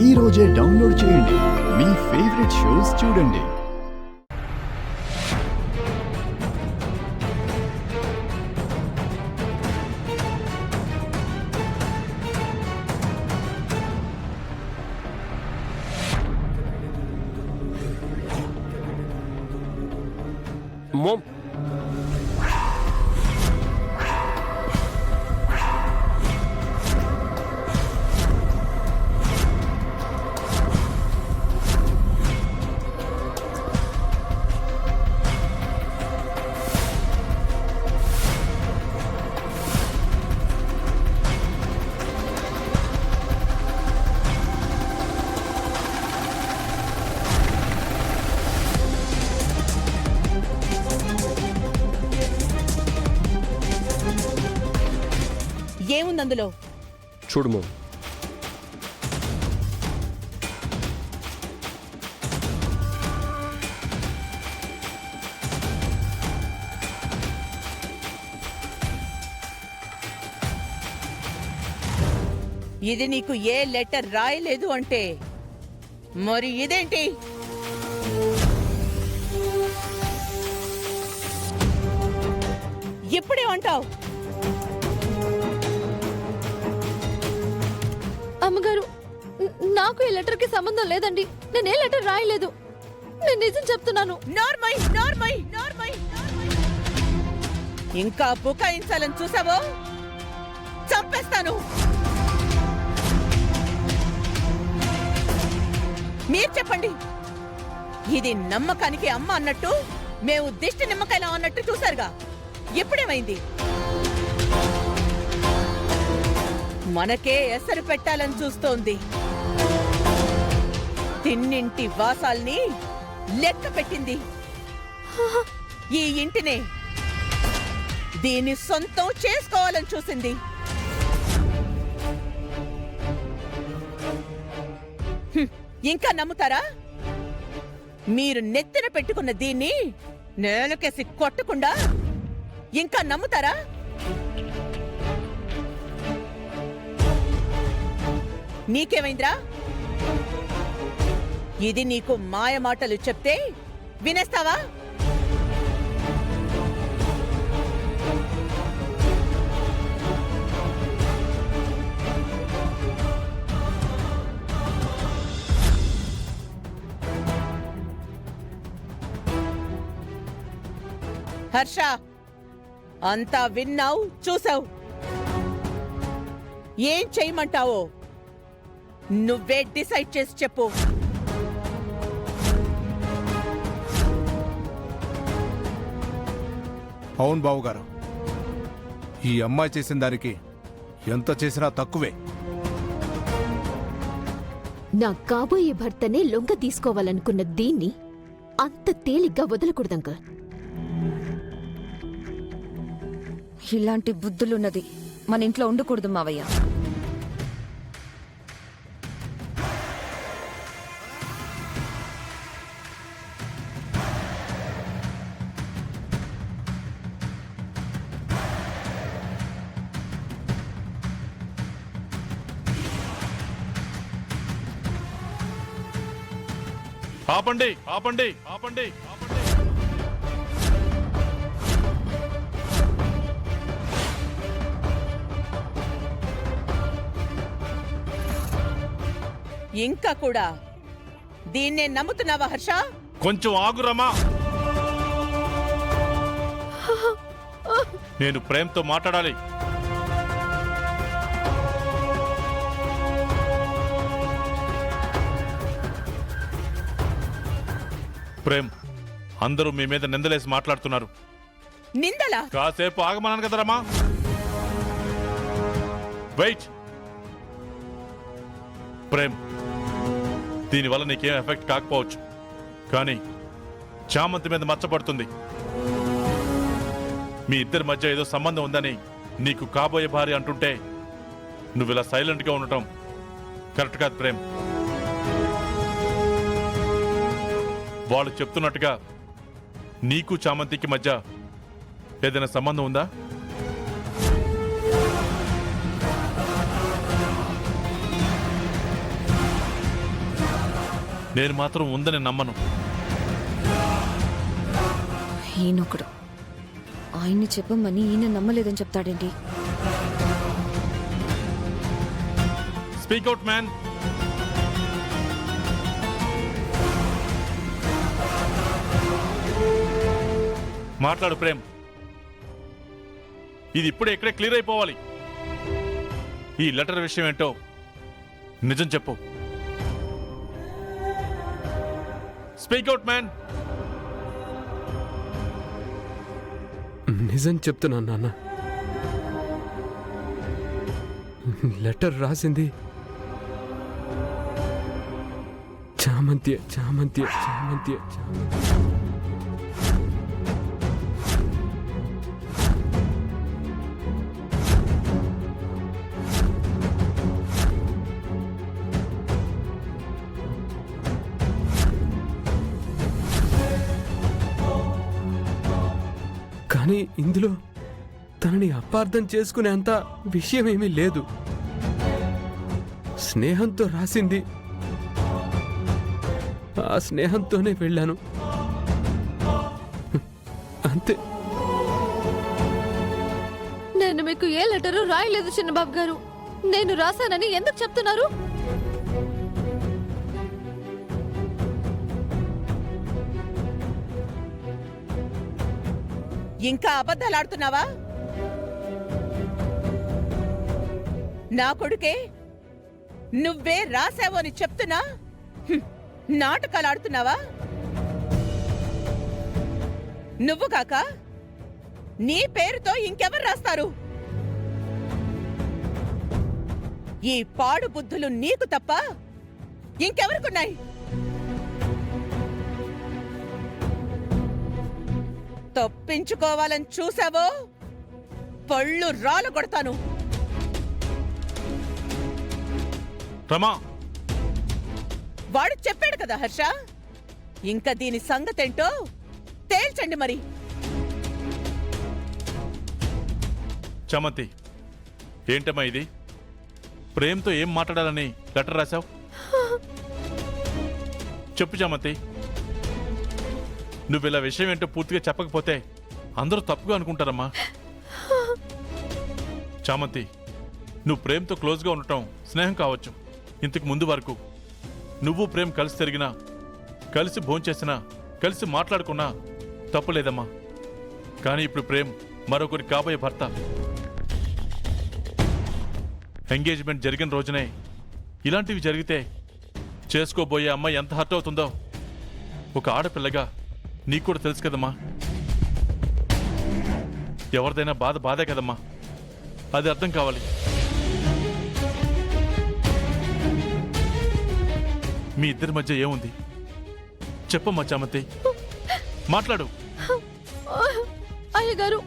ఈ రోజే డౌన్లోడ్ చేయండి. మీ ఫేవరెట్ షోస్ చూడండి. Mom. ఏముందందులో? చూడు మోమ్. ఇది నీకు ఏ లెటర్ రాయలేదు అంటే మరి ఇదేంటి? ఇప్పుడేమంటావు? అమ్మగారు, నాకు ఈ లెటర్ కి సంబంధం లేదండి. నేను ఏ లెటర్ రాయలేదు. నేను నిజం చెప్తున్నాను. నార్మై నార్మై నార్మై ఇంకా బుకాయించాలని చూసావో చంపేస్తాను. మీరు చెప్పండి. ఇది నమ్మకానికి అమ్మ అన్నట్టు మేము దిష్టి నిమ్మకాయలా అన్నట్టు చూసారుగా. ఎప్పుడేమైంది? మనకే ఎసరు పెట్టాలని చూస్తోంది. తిన్నింటి వాసాల్ని లెక్క పెట్టింది. ఈ ఇంటినే దీని సొంతం చేసుకోవాలని చూసింది. ఇంకా నమ్ముతారా? మీరు నెత్తిన పెట్టుకున్న దీన్ని నేలకేసి కొట్టకుండా ఇంకా నమ్ముతారా? నీకేమైందిరా? ఇది నీకు మాయ మాటలు చెప్తే వినేస్తావా? హర్ష, అంతా విన్నావు, చూసావు. ఏం చేయమంటావో నువ్వే డిసైడ్ చేసి చెప్పు. అవును బావుగారు, ఈ అమ్మాయి చేసిన దానికి ఎంత చేసినా తక్కువే. నా కాబోయే భర్తనే లొంగ తీసుకోవాలనుకున్న దీన్ని అంత తేలిగ్గా వదలకూడదంక. ఇలాంటి బుద్ధులున్నది మన ఇంట్లో ఉండకూడదు మావయ్య. ఆపండి ఆపండి ఆపండి ఆపండి. ఇంకా కూడా దీన్నే నమ్ముతున్నావా హర్ష? కొంచెం ఆగురమా. నేను ప్రేమ్తో మాట్లాడాలి. ప్రేమ్, అందరూ మీ మీద నిందలేసి మాట్లాడుతున్నారు. నిందలా? కాసేపు ఆగమన్నాను కదా రమా. వెయిట్. ప్రేమ్, దీనివల్ల నీకేం ఎఫెక్ట్ కాకపోవచ్చు, కానీ చామంతి మీద మచ్చపడుతుంది. మీ ఇద్దరి మధ్య ఏదో సంబంధం ఉందని నీకు కాబోయే భార్య అంటుంటే నువ్వు ఇలా సైలెంట్గా ఉండటం కరెక్ట్ కాదు ప్రేమ్. వాళ్ళు చెప్తున్నట్టుగా నీకు చామంతికి మధ్య ఏదైనా సంబంధం ఉందా? నేను మాత్రం ఉందని నమ్మను. ఈయనొకడు ఆయన్ని చెప్పమని ఈయన నమ్మలేదని చెప్తాడేంటి? Speak out man. మాట్లాడు ప్రేమ్. ఇది ఇప్పుడే ఇక్కడే క్లియర్ అయిపోవాలి. ఈ లెటర్ విషయం ఏంటో నిజం చెప్పు. Speak out man. నిజం చెప్తున్నాను నాన్న. లెటర్ రాసింది చామంతి. కానీ ఇందులో తనని అపార్థం చేసుకునేంత విషయం ఏమీ లేదు. స్నేహంతో రాసింది. ఆ స్నేహంతోనే వెళ్ళాను, అంతే. నేను మీకు ఏ లెటరు రాయలేదు చిన్నబాబు గారు. నేను రాశానని ఎందుకు చెప్తున్నారు? ఇంకా అబద్ధాలాడుతున్నావా? నా కొడుకే నువ్వే రాసావు అని చెప్తున్నా నాటకాలు ఆడుతున్నావా? నువ్వు కాక నీ పేరుతో ఇంకెవరు రాస్తారు? ఈ పాడు బుద్ధులు నీకు తప్ప ఇంకెవరికున్నాయి? తప్పించుకోవాలని చూసావో పళ్ళు రాలు కొడతాను. రమా, వాడు చెప్పాడు కదా హర్ష, ఇంకా దీని సంగతేంటో తేల్చండి మరి. చామంతి, ఏంటమ్మా ఇది? ప్రేమ్తో ఏం మాట్లాడాలని లెటర్ రాశావు? చెప్పు చామంతి. నువ్వు ఇలా విషయం ఏంటో పూర్తిగా చెప్పకపోతే అందరూ తప్పుగా అనుకుంటారమ్మా. చామంతి, నువ్వు ప్రేమ్తో క్లోజ్గా ఉండటం స్నేహం కావచ్చు. ఇంతకు ముందు వరకు నువ్వు ప్రేమ్ కలిసి తిరిగినా, కలిసి భోంచేసినా, కలిసి మాట్లాడుకున్నా తప్పులేదమ్మా. కానీ ఇప్పుడు ప్రేమ్ మరొకరి కాబోయే భర్త. ఎంగేజ్మెంట్ జరిగిన రోజునే ఇలాంటివి జరిగితే చేసుకోబోయే అమ్మాయి ఎంత హర్ట్ అవుతుందో ఒక ఆడపిల్లగా నీకు కూడా తెలుసు కదమ్మా. ఎవరిదైనా బాధ బాధే కదమ్మా, అది అర్థం కావాలి. మీ ఇద్దరి మధ్య ఏముంది చెప్పమ్మా చామంతి, మాట్లాడు. అయ్యగారు